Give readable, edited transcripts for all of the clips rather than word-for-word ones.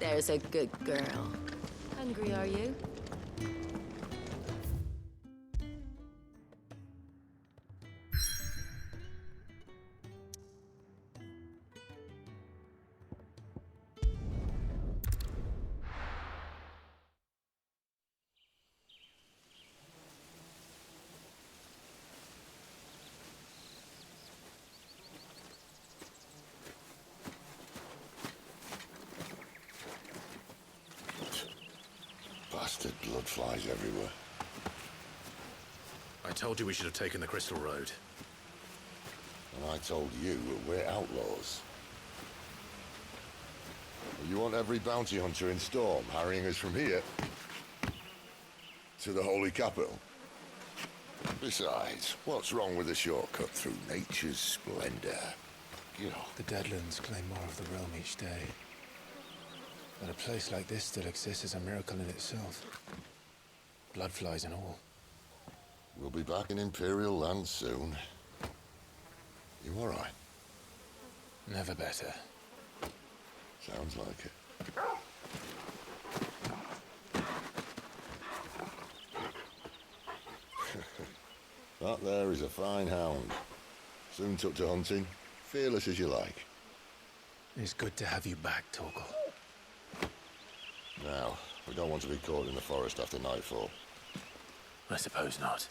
There's a good girl. Hungry, are you? Bastard blood flies everywhere. I told you we should have taken the Crystal Road. And I told you that we're outlaws. You want every bounty hunter in Storm harrying us from here to the Holy Capital? Besides, what's wrong with a shortcut through nature's splendor? You know. The Deadlands claim more of the realm each day. But a place like this still exists is a miracle in itself. Bloodflies and all. We'll be back in Imperial land soon. You all right? Never better. Sounds like it. That there is a fine hound. Soon took to hunting. Fearless as you like. It's good to have you back, Torgal. Now, we don't want to be caught in the forest after nightfall. I suppose not.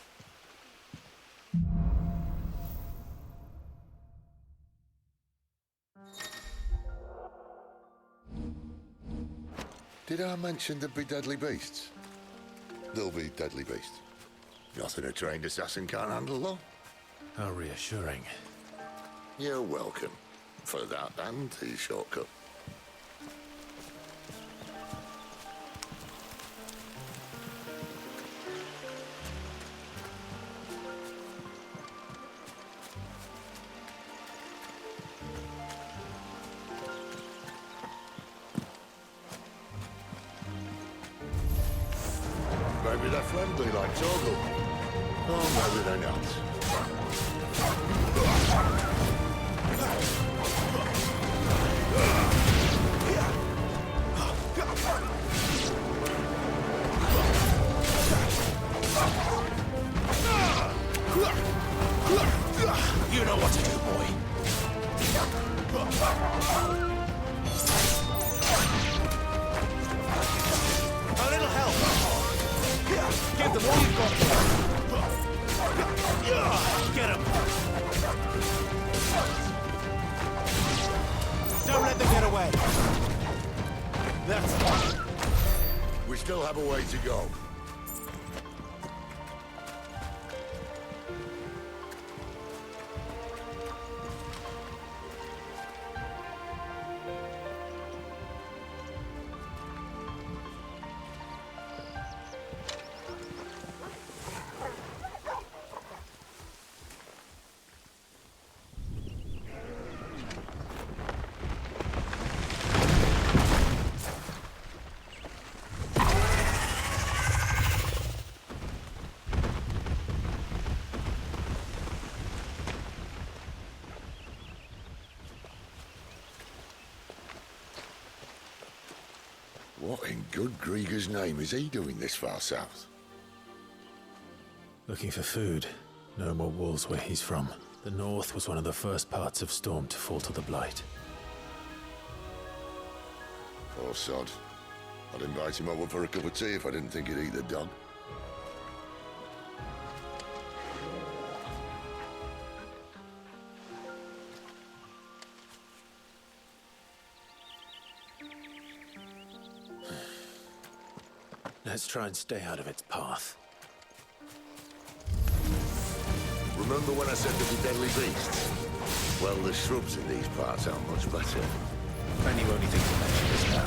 Did I mention there'd be deadly beasts? There'll be deadly beasts. Nothing a trained assassin can't handle, though. How reassuring. You're welcome. For that and the shortcut. Maybe they're friendly like Torgal. Or maybe they're not. You know what to do, boy. A little help. Give them all you've got. Get him. Don't let them get away. That's it. We still have a way to go. What in good Grieger's name is he doing this far south? Looking for food. No more wolves where he's from. The north was one of the first parts of Storm to fall to the Blight. Poor sod. I'd invite him over for a cup of tea if I didn't think he'd eat the dog. Let's try and stay out of its path. Remember when I said there'd be deadly beasts? Well, the shrubs in these parts are much better. And you only think to mention this now.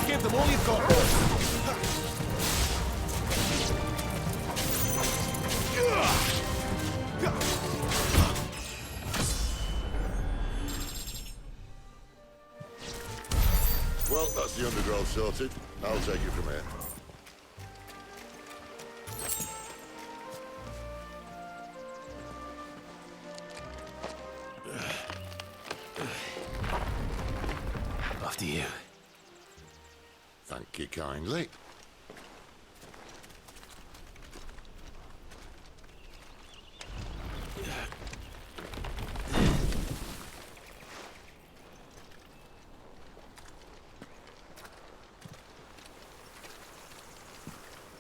Give them all you've got. sorted. I'll take you from here. After you. Thank you kindly.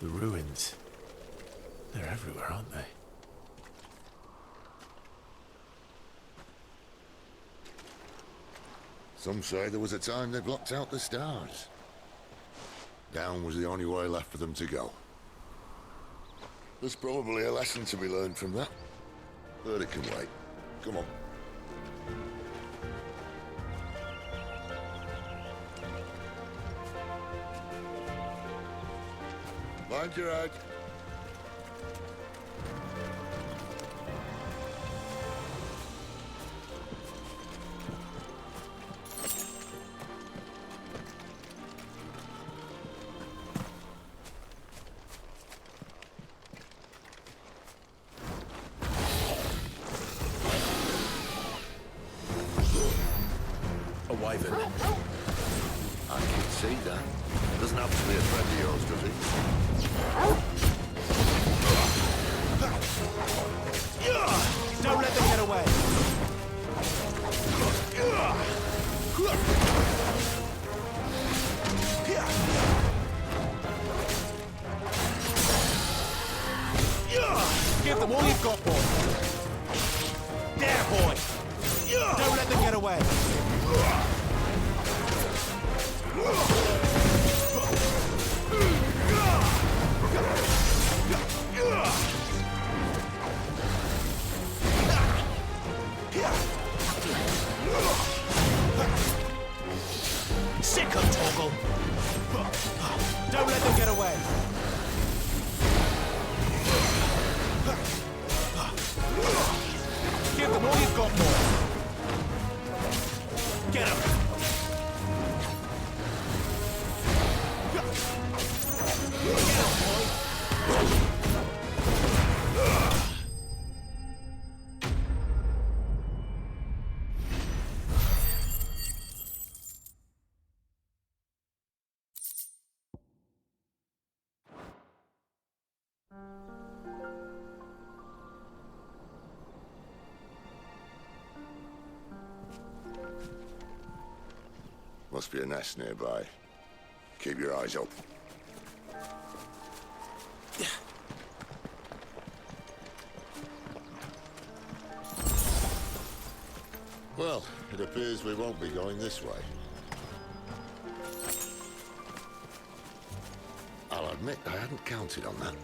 The ruins. They're everywhere, aren't they? Some say there was a time they blocked out the stars. Down was the only way left for them to go. There's probably a lesson to be learned from that. But it can wait. Come on. Mind your head. A wyvern. I can see that. Doesn't happen to be a friend of yours, does he? Don't let them get away! Give them all you've got, boy! There, boy! Don't let them get away! Sick 'em, Torgal! Don't let them get away! Give them all you've got, boy! Get 'em! Must be a nest nearby. Keep your eyes open. Well, it appears we won't be going this way. I'll admit I hadn't counted on that.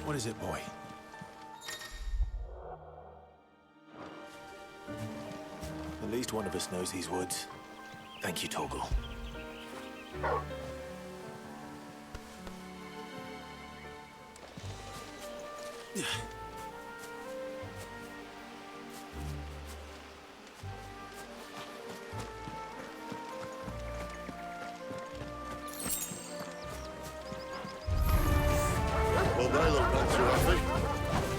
What is it, boy? At least one of us knows these woods. Thank you, Torgal. Well, they look not too happy.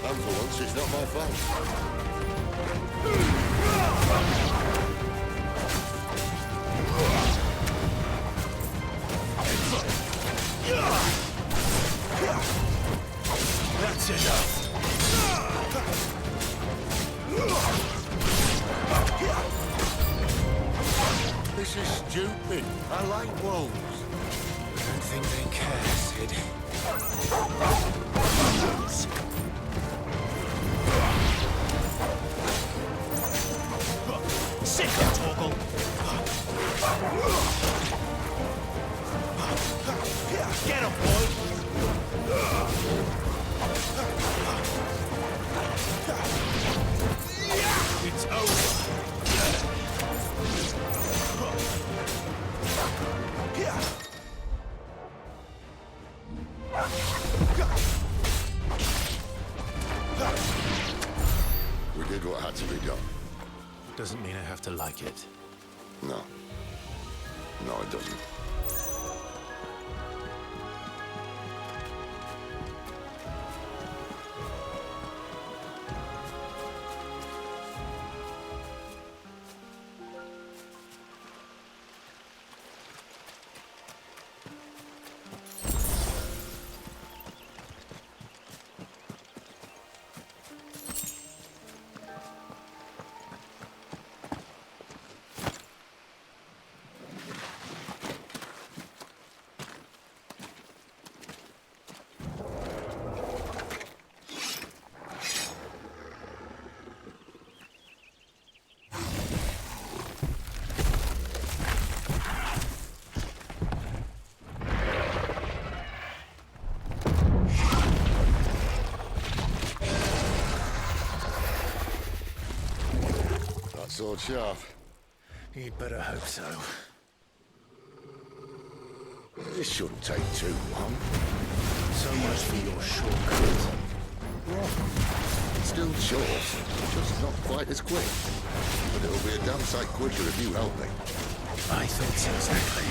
And for once, it's not my fault. That's enough. This is stupid. I like wolves. I don't think they care, Sid. Sick of Torgal. Get him, boy. It's over. We did what had to be done. have to like it. No. No, it doesn't. Sword sharp. You'd better hope so. This shouldn't take too long. So much for your shortcut. What? Still short, just not quite as quick. But it'll be a damn sight quicker if you help me. I thought so exactly.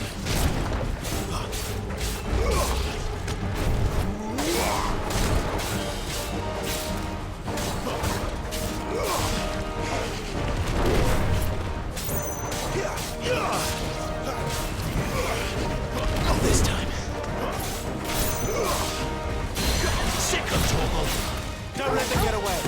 Not this time. Sick of Torgal. Don't let them get away.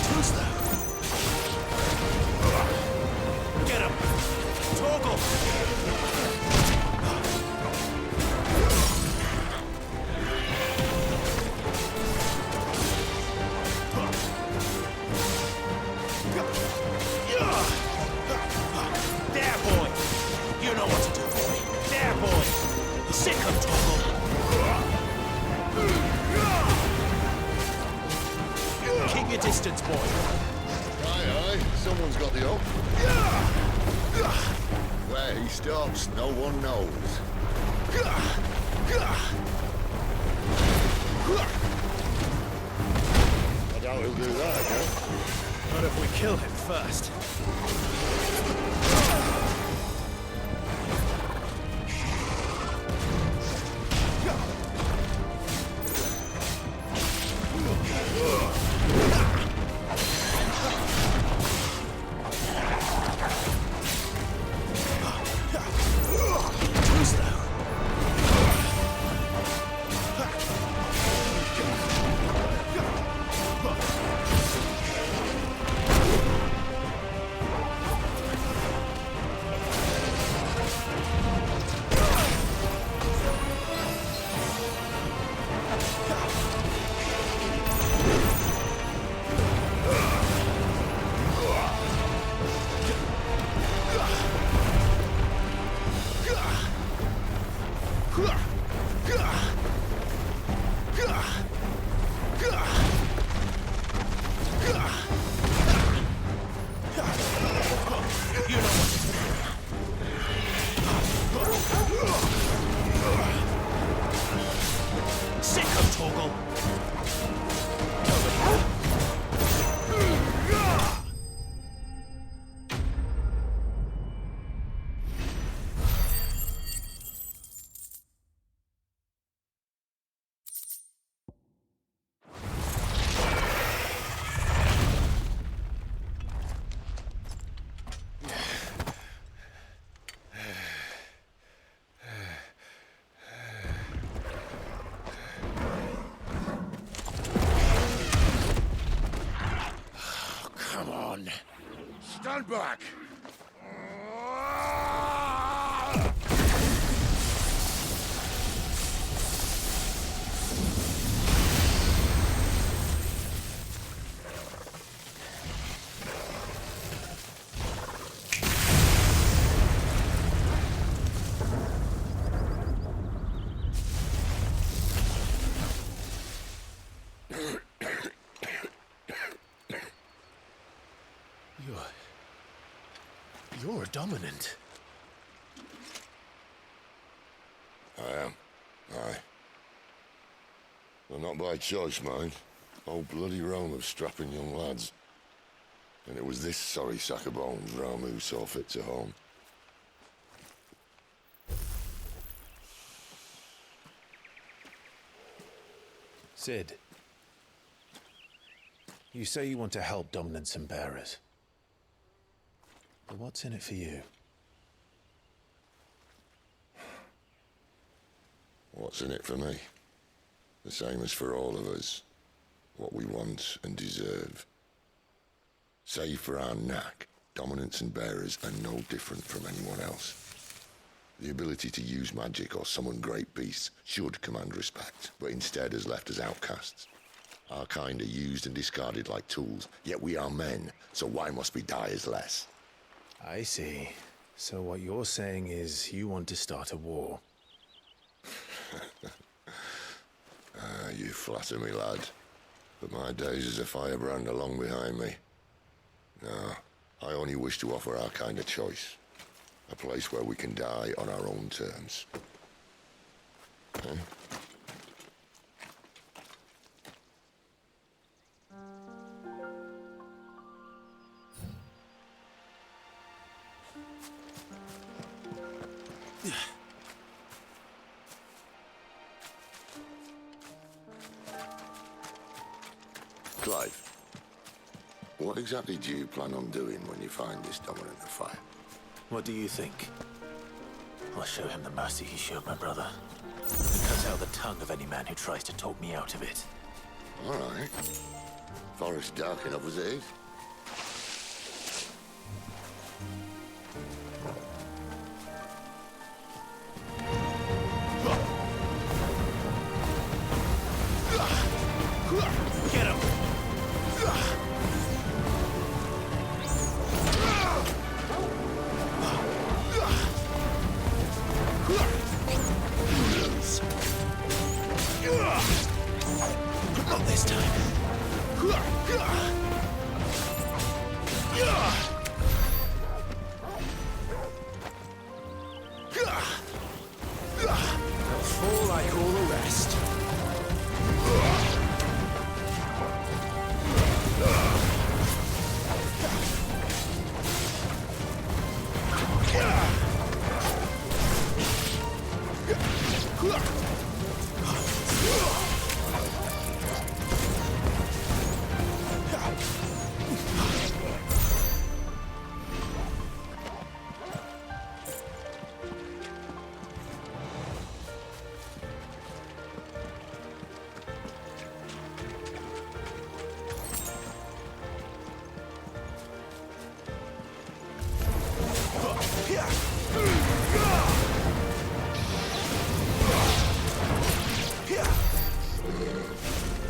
Too slow. Get him. Torgal. There, boy. You know what to do, boy. There, boy. Sick of Torgal. Keep your distance, boy. Aye, aye. Someone's got the hope. Where he stops, no one knows. I doubt he'll do that again. Not if we kill him first. Too slow. Sick of Torgal. Come on. Stand back! You're... You're dominant. Well, not by choice, mind. Whole bloody realm of strapping young lads. And it was this sorry sack of bones Ramu saw fit to home. Sid, you say you want to help dominants and bearers. But what's in it for you? What's in it for me? The same as for all of us. What we want and deserve. Save for our knack, dominants and bearers are no different from anyone else. The ability to use magic or summon great beasts should command respect, but instead has left us outcasts. Our kind are used and discarded like tools, yet we are men, so why must we die as less? I see. So what you're saying is you want to start a war. You flatter me, lad. But my days as a firebrand are long behind me. No, I only wish to offer our kind a choice. A place where we can die on our own terms. Huh? Clive, what exactly do you plan on doing when you find this dominant of fire? What do you think? I'll show him the mercy he showed my brother. And cut out the tongue of any man who tries to talk me out of it. All right. Forest dark enough as it is. Get him! Not this time. They'll fall like all the rest.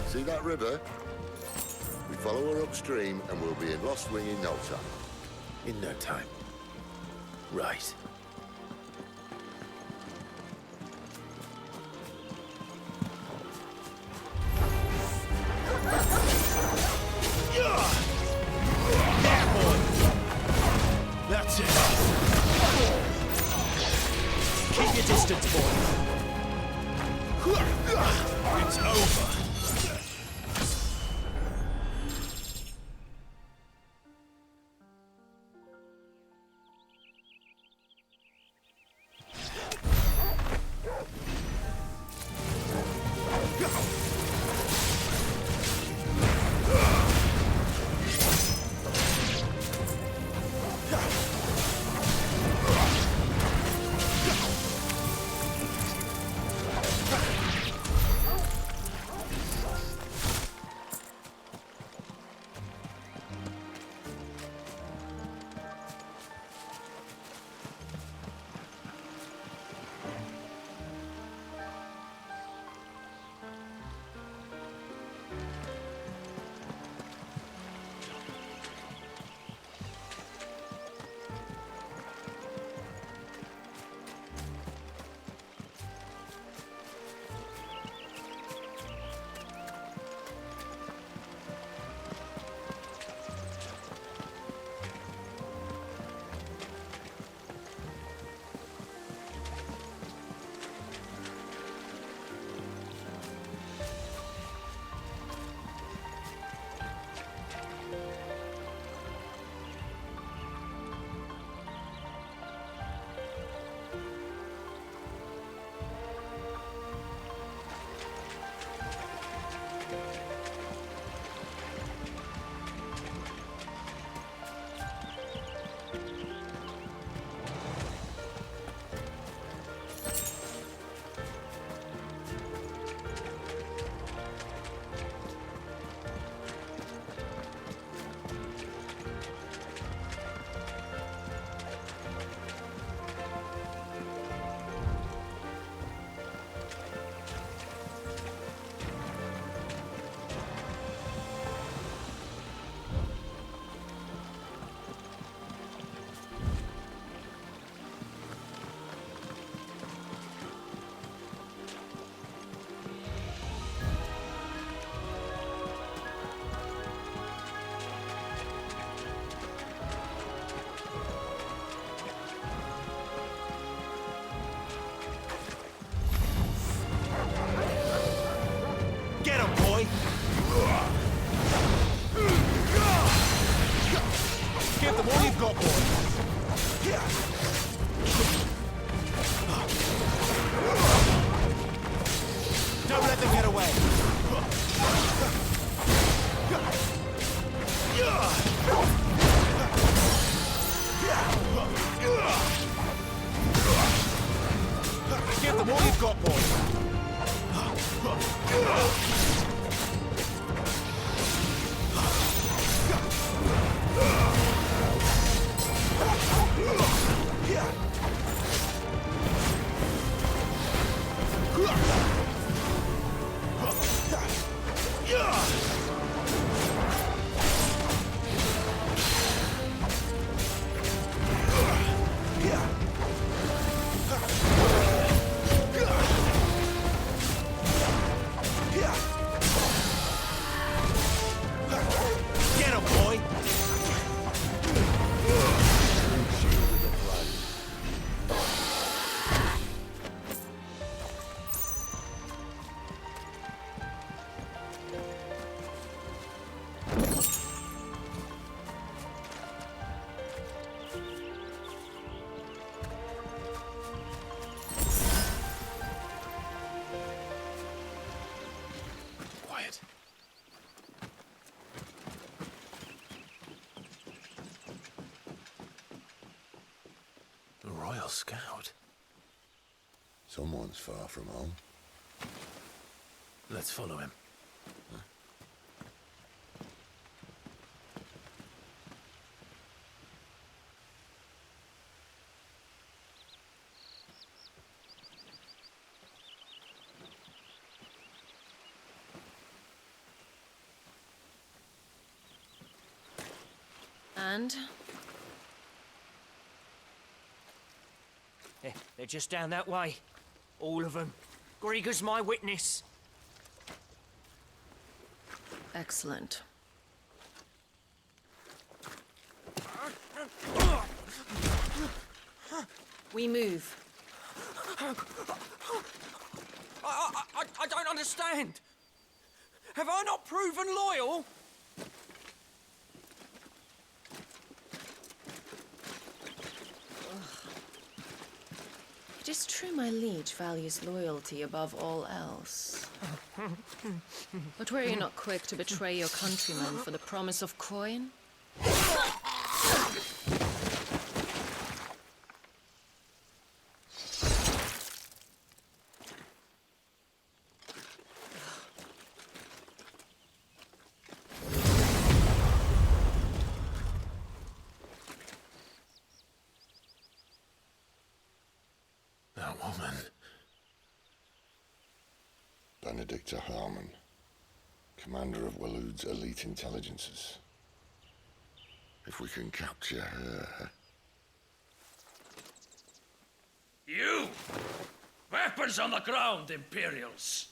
See that river? We follow her upstream and we'll be in Lost Wing in no time. In no time. Right. That's it. Keep your distance, boy. It's over. got, boy. Don't let them get away. Give them all you've got, boy. Get him, boy! Quiet. A Royal Scout. Someone's far from home. Let's follow him. And? They're just down that way. All of them. Grieger's my witness. Excellent. We move. I don't understand. Have I not proven loyal? It is true my liege values loyalty above all else. But were you not quick to betray your countrymen for the promise of coin? That woman. Benedicta Harmon, commander of Walood's elite intelligences. If we can capture her... You! Weapons on the ground, Imperials!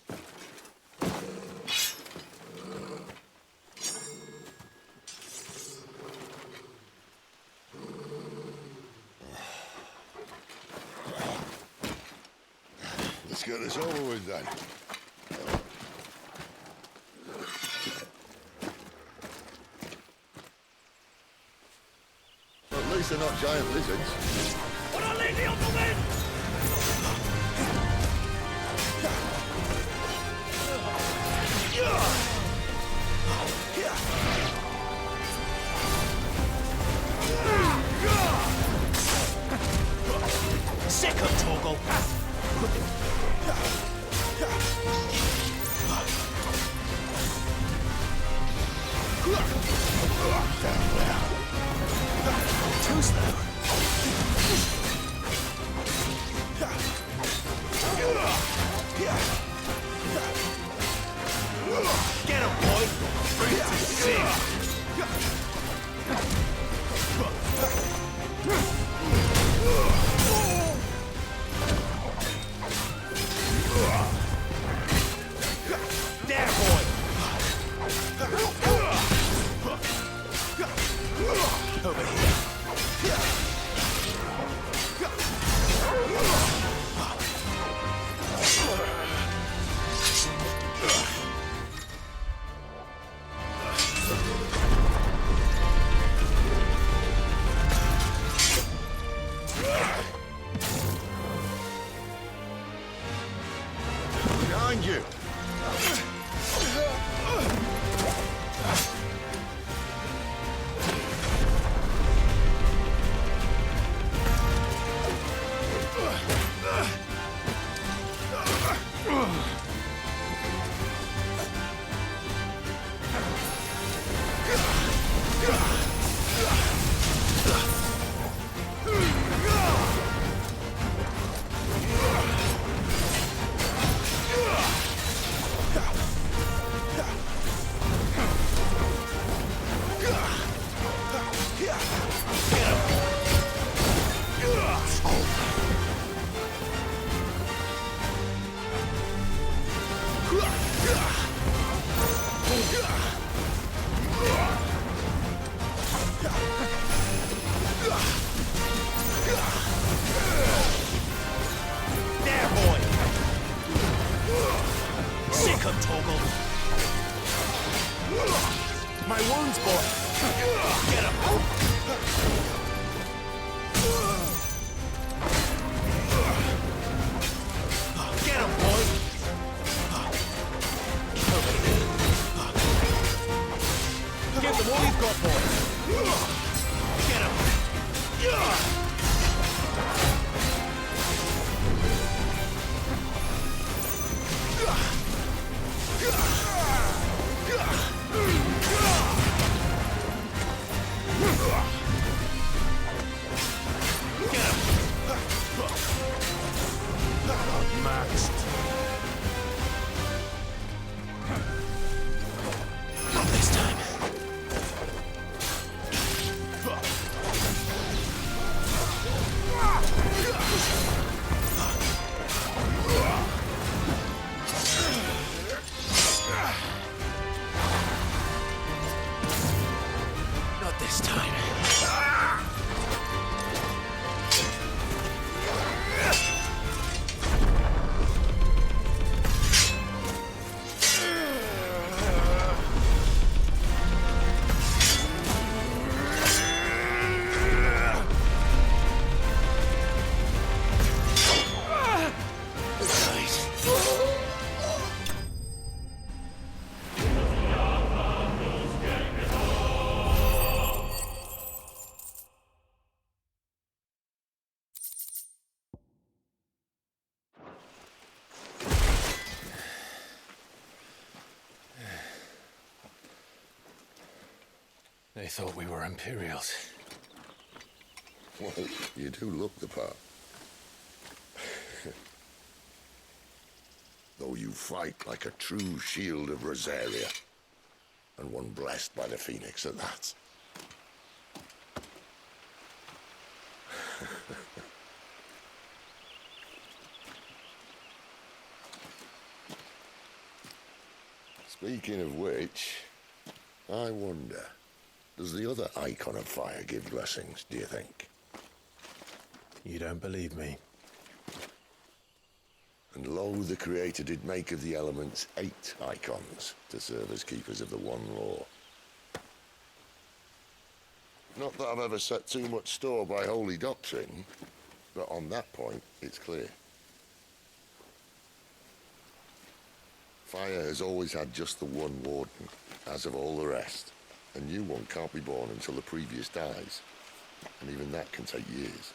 Let's get this over with then. At least they're not giant lizards. Put a lady on the wind! Sick of Torgal. Too slow. behind you! There, boy! Sick of Toggle! My wounds, boy! Get him! Get him, boy! Give them all you've got, boy! Get him! Maxed. Not this time. Not this time. They thought we were Imperials. Well, you do look the part. Though you fight like a true shield of Rosaria. And one blessed by the Phoenix at that. Speaking of which, I wonder, does the other icon of fire give blessings, do you think? You don't believe me? And lo, the Creator did make of the elements 8 icons to serve as keepers of the one law. Not that I've ever set too much store by holy doctrine, but on that point, it's clear. Fire has always had just the one warden, as of all the rest. A new one can't be born until the previous dies, and even that can take years.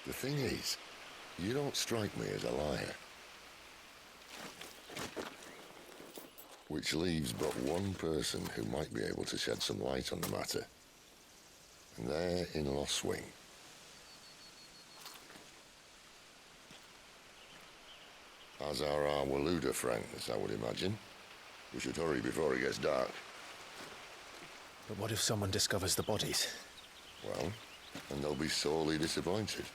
The thing is, you don't strike me as a liar. Which leaves but one person who might be able to shed some light on the matter. And they're in Lost Wing. As are our Waluda friends, I would imagine. We should hurry before it gets dark. But what if someone discovers the bodies? Well, and they'll be sorely disappointed.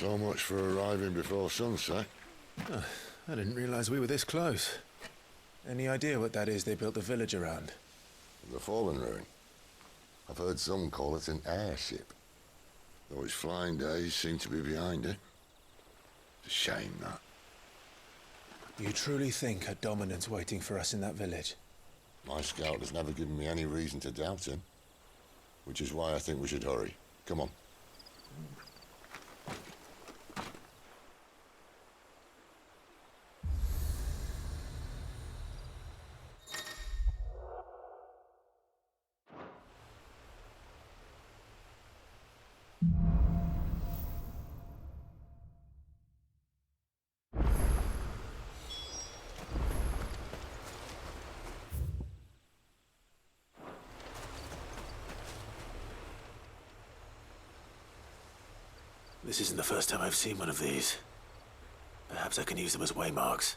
So much for arriving before sunset. I didn't realize we were this close. Any idea what that is they built the village around? The fallen ruin. I've heard some call it an airship. Though his flying days seem to be behind it. It's a shame, that. You truly think a dominant's waiting for us in that village? My scout has never given me any reason to doubt him. Which is why I think we should hurry. Come on. This isn't the first time I've seen one of these. Perhaps I can use them as waymarks.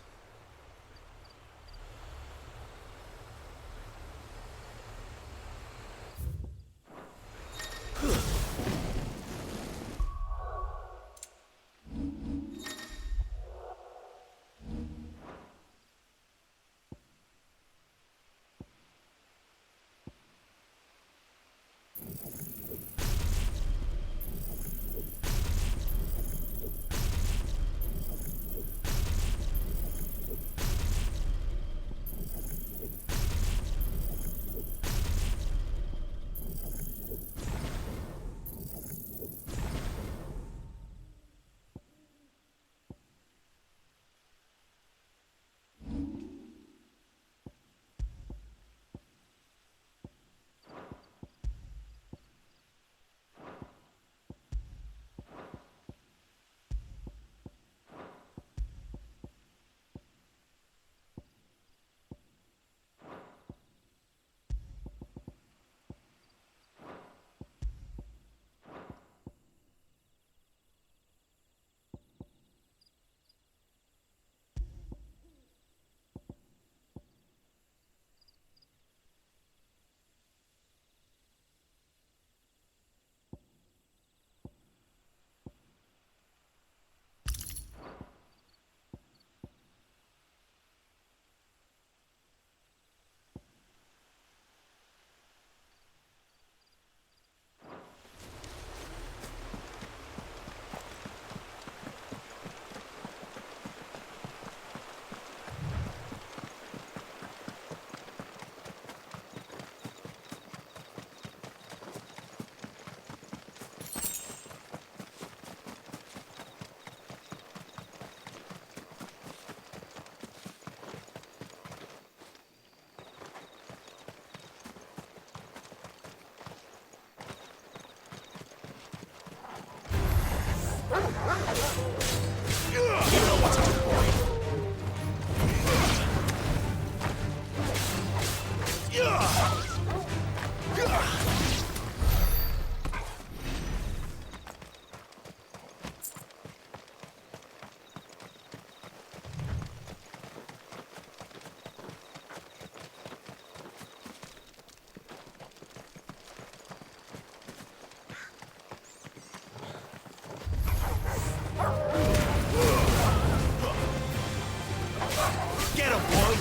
Get him, boy!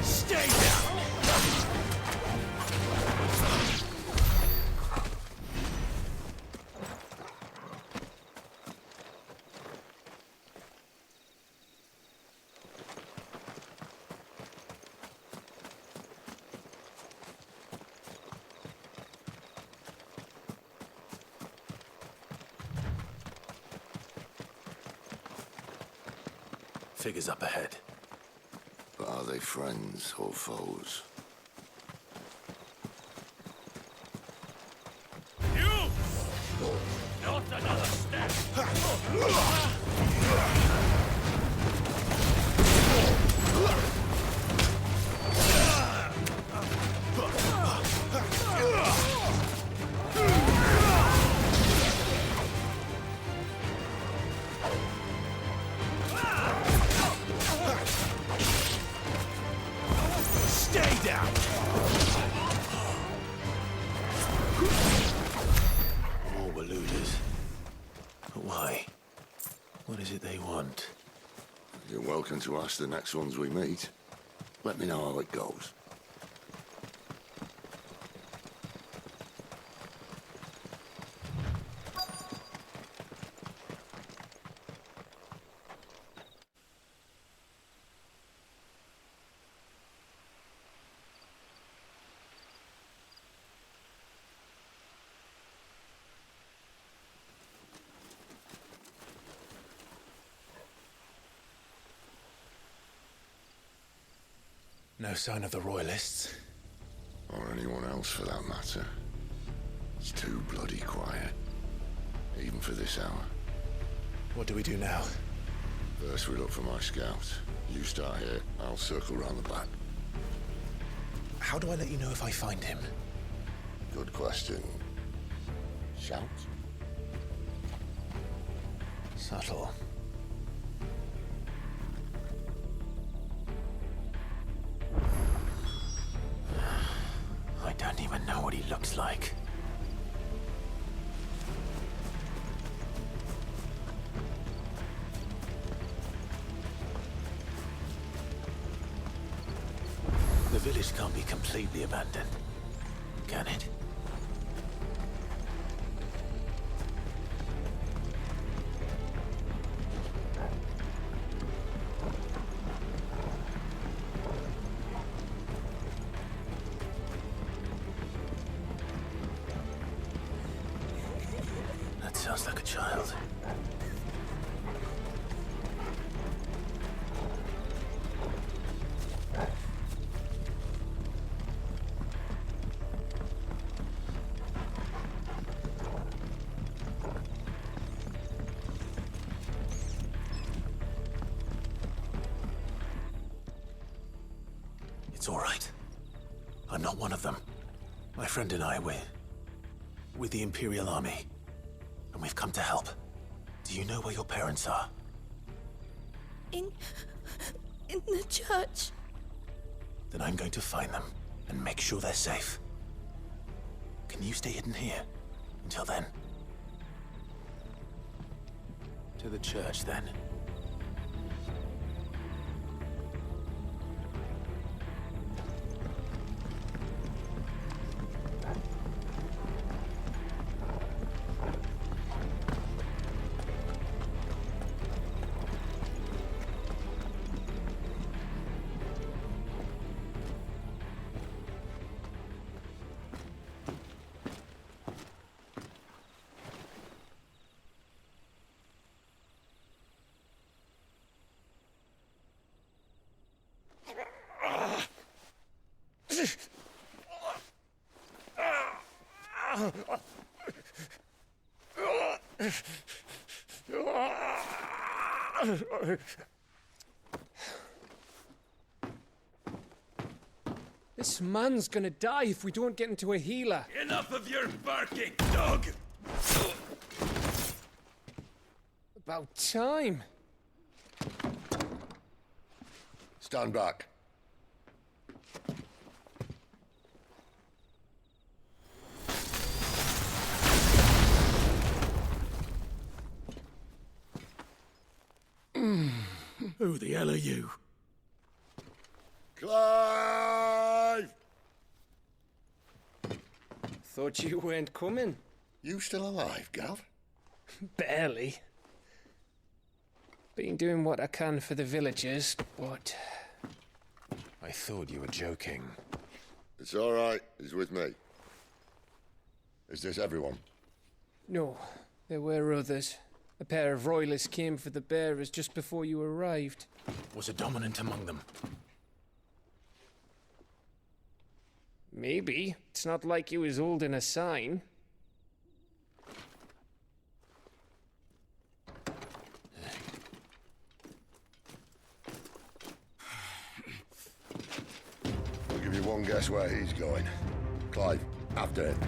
Stay down! Figures up ahead. But are they friends or foes? You! Not another step! Stay down! Why? What is it they want? You're welcome to ask the next ones we meet. Let me know how it goes. No sign of the Royalists. Or anyone else for that matter. It's too bloody quiet. Even for this hour. What do we do now? First we look for my scouts. You start here, I'll circle round the back. How do I let you know if I find him? Good question. Shout? Subtle. I don't even know what he looks like. The village can't be completely abandoned, can it? That sounds like a child. It's all right. I'm not one of them. My friend and I, we're with the Imperial Army. And we've come to help. Do you know where your parents are? In the church. Then I'm going to find them and make sure they're safe. Can you stay hidden here until then? To the church, then. This man's gonna die if we don't get into a healer. Enough of your barking, dog! About time. Stand back. Who the hell are you? Clive! Thought you weren't coming. You still alive, Gav? Barely. Been doing what I can for the villagers, but... I thought you were joking. It's all right. He's with me. Is this everyone? No, there were others. A pair of royalists came for the bearers just before you arrived. Was a dominant among them? Maybe. It's not like he was holding a sign. I'll give you one guess where he's going. Clive, after him.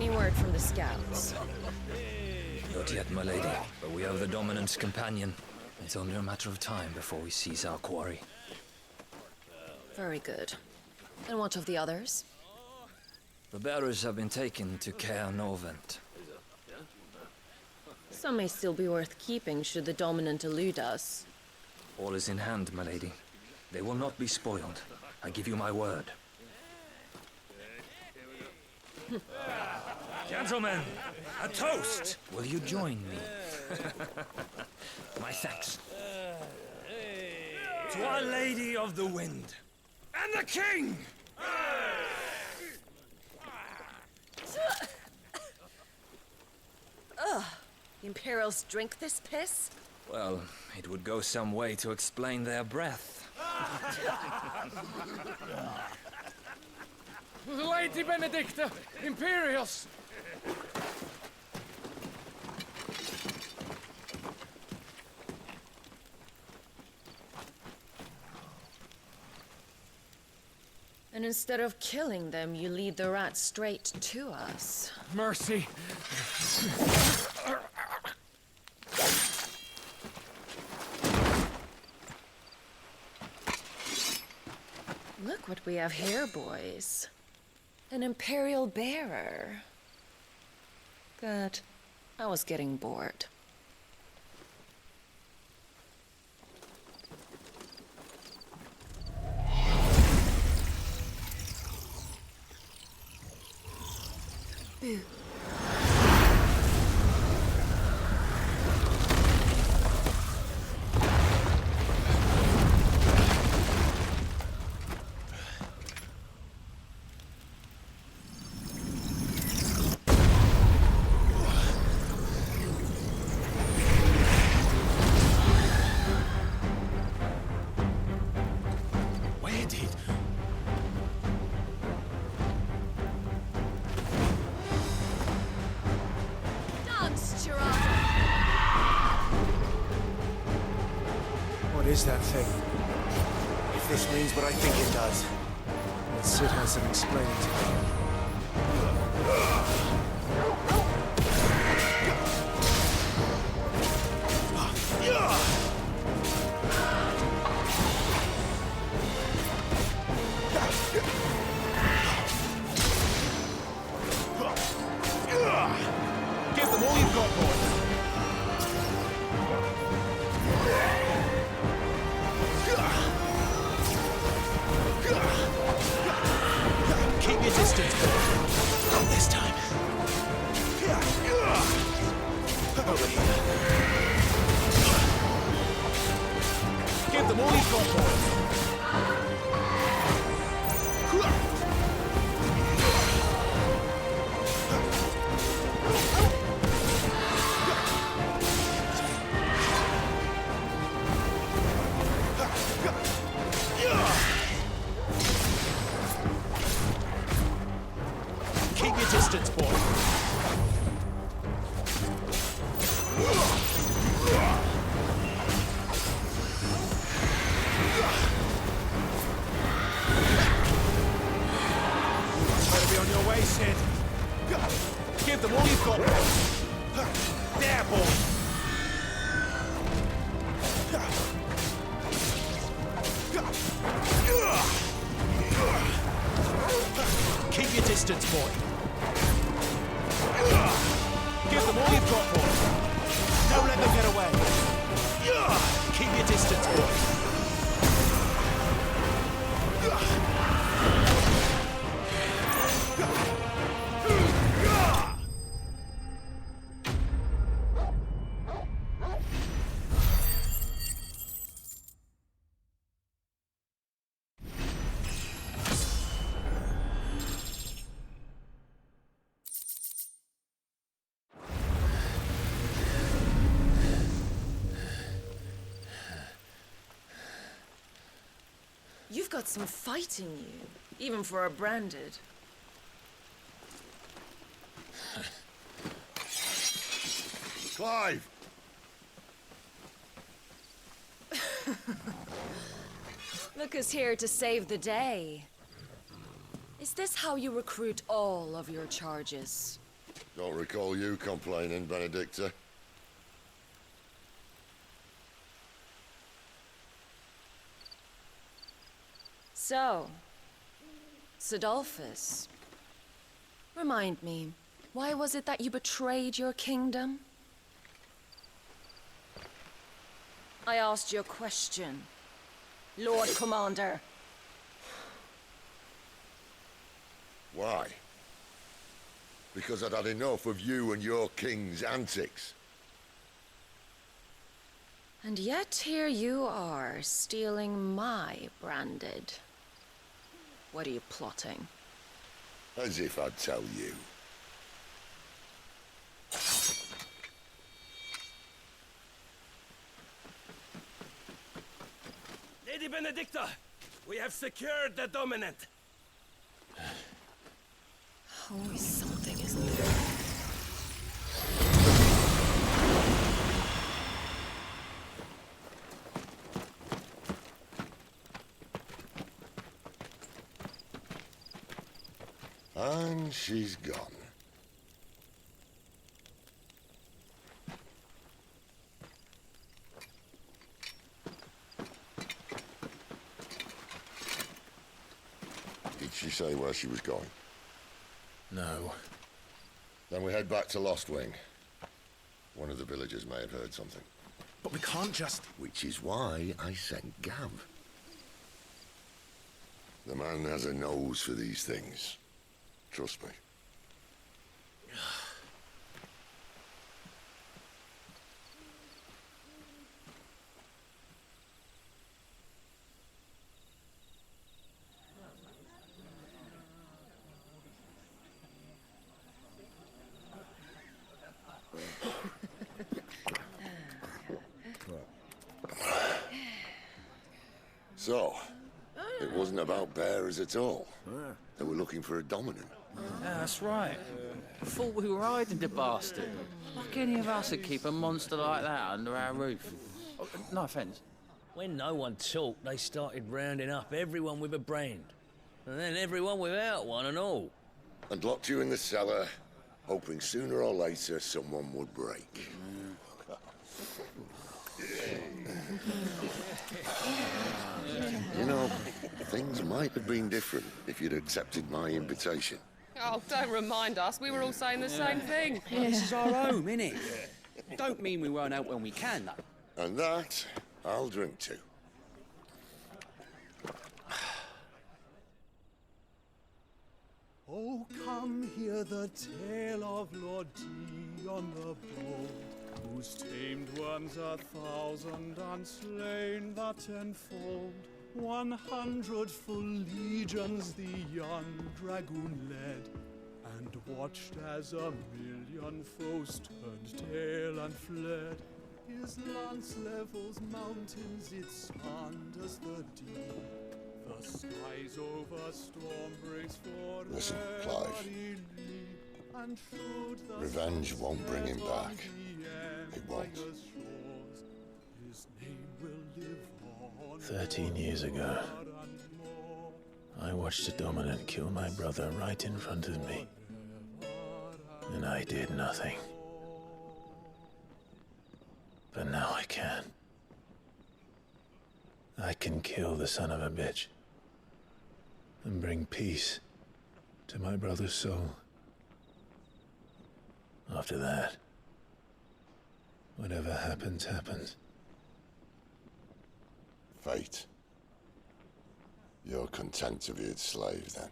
Any word from the scouts? Not yet, my lady, but we have the dominant's companion. It's only a matter of time before we seize our quarry. Very good. And what of the others? The bearers have been taken to Caer Novent. Some may still be worth keeping should the dominant elude us. All is in hand, my lady. They will not be spoiled. I give you my word. Gentlemen, a toast! Will you join me? My thanks. To Our Lady of the Wind. And the King! The Imperials drink this piss? Well, it would go some way to explain their breath. Lady Benedicta! Imperials! And instead of killing them, you lead the rats straight to us. Mercy! Look what we have here, boys. An Imperial bearer. Good. I was getting bored. Boo. Where did? Dance, Gerard! What is that thing? If this means what I think it does, then Sid has some explaining to do. Give them all you've got, boys. Keep your distance, boys. Not this time. Over here. Give them all you've got, boys. Keep your distance, boy. Better be on your way, Sid. Give them all you've got, boy. There, boy. Keep your distance, boy. Give them all you've got, boy. Don't let them get away. Keep your distance, boy. You've got some fight in you, even for a branded. Clive! Look who's here to save the day. Is this how you recruit all of your charges? Don't recall you complaining, Benedicta. So, Sidolphus, remind me, why was it that you betrayed your kingdom? I asked you a question, Lord Commander. Why? Because I'd had enough of you and your king's antics. And yet here you are, stealing my branded. What are you plotting? As if I'd tell you. Lady Benedicta, we have secured the dominant. Always something, isn't there? And she's gone. Did she say where she was going? No. Then we head back to Lost Wing. One of the villagers may have heard something. But we can't just... Which is why I sent Gav. The man has a nose for these things. Trust me. So, it wasn't about bearers at all. They were looking for a dominant. Yeah, that's right. Thought we were hiding the bastard. Like any of us would keep a monster like that under our roof. Oh, no offence. When no one talked, they started rounding up everyone with a brand. And then everyone without one and all. And locked you in the cellar, hoping sooner or later someone would break. You know, things might have been different if you'd accepted my invitation. Oh, don't remind us. We were all saying the same thing. This is our home, innit? Don't mean we won't out when we can, though. And that, I'll drink to. Oh, come hear the tale of Lord Dion the Bold, whose tamed worms 1,000 and slain the tenfold. 100 full legions the young dragoon led, and watched as 1,000,000 foes turned tail and fled. His lance levels mountains, it sanders the deep. The skies over storm breaks for Listen, Clive. and should the Revenge won't bring him back. It won't. His name will live on 13 years ago, I watched a dominant kill my brother right in front of me. And I did nothing. But now I can. I can kill the son of a bitch and bring peace to my brother's soul. After that, whatever happens, happens. Fate. You're content to be its slave, then?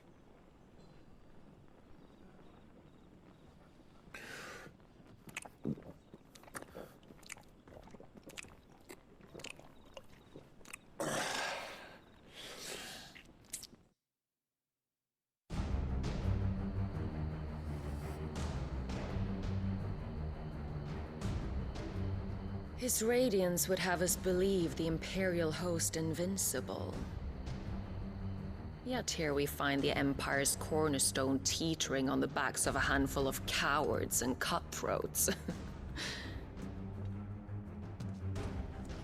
His radiance would have us believe the Imperial host invincible. Yet here we find the Empire's cornerstone teetering on the backs of a handful of cowards and cutthroats.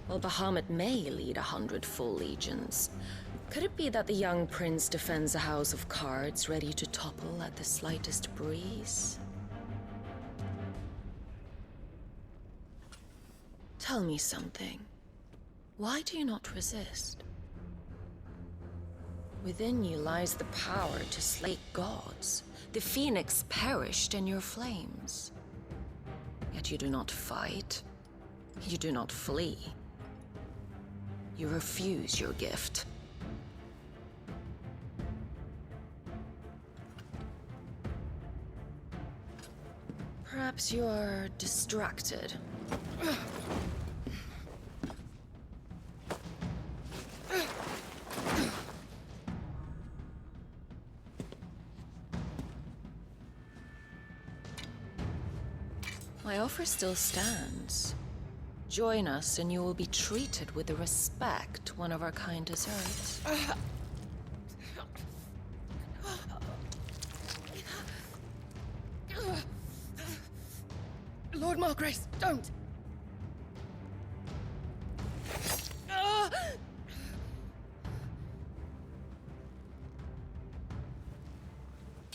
While Bahamut may lead 100 full legions, could it be that the young prince defends a house of cards ready to topple at the slightest breeze? Tell me something. Why do you not resist? Within you lies the power to slay gods. The phoenix perished in your flames. Yet you do not fight. You do not flee. You refuse your gift. Perhaps you are distracted. My offer still stands. Join us and you will be treated with the respect one of our kind deserves. Lord Margrace, don't!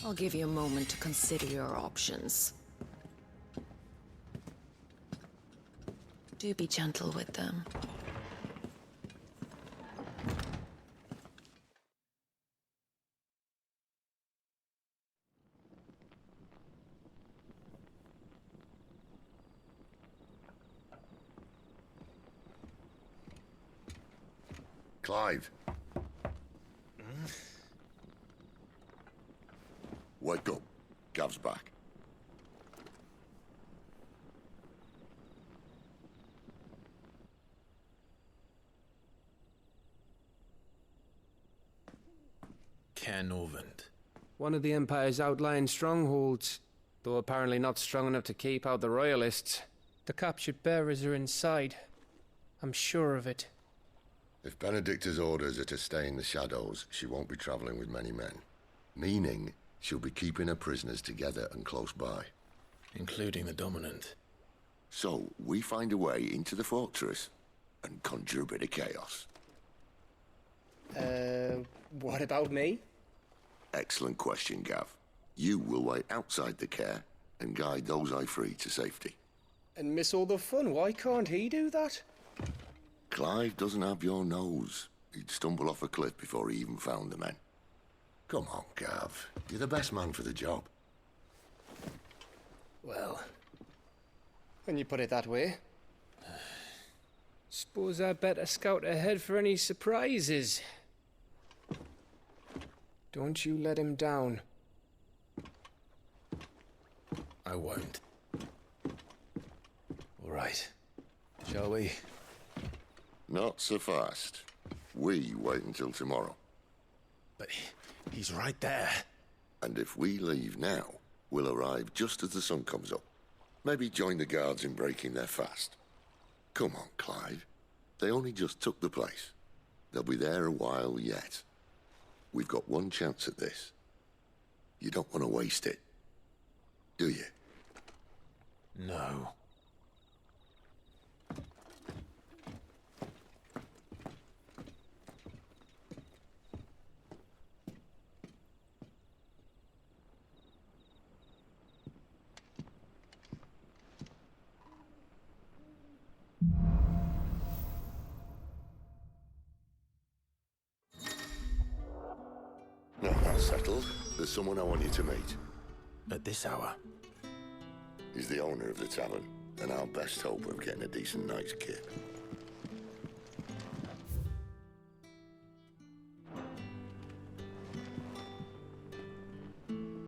I'll give you a moment to consider your options. Do be gentle with them. Clive. Wake up. Gav's back. Norvend. One of the Empire's outlying strongholds, though apparently not strong enough to keep out the Royalists. The captured bearers are inside. I'm sure of it. If Benedicta's orders are to stay in the shadows, she won't be traveling with many men. Meaning, she'll be keeping her prisoners together and close by. Including the Dominant. So, we find a way into the fortress and conjure a bit of chaos. What about me? Excellent question, Gav. You will wait outside the care and guide those I free to safety. And miss all the fun. Why can't he do that? Clive doesn't have your nose. He'd stumble off a cliff before he even found the men. Come on, Gav. You're the best man for the job. Well, when you put it that way. Suppose I'd better scout ahead for any surprises. Don't you let him down. I won't. All right. Shall we? Not so fast. We wait until tomorrow. But he's right there. And if we leave now, we'll arrive just as the sun comes up. Maybe join the guards in breaking their fast. Come on, Clive. They only just took the place. They'll be there a while yet. We've got one chance at this. You don't want to waste it, do you? No. No, that's settled. There's someone I want you to meet. At this hour? He's the owner of the tavern, and our best hope of getting a decent night's kip.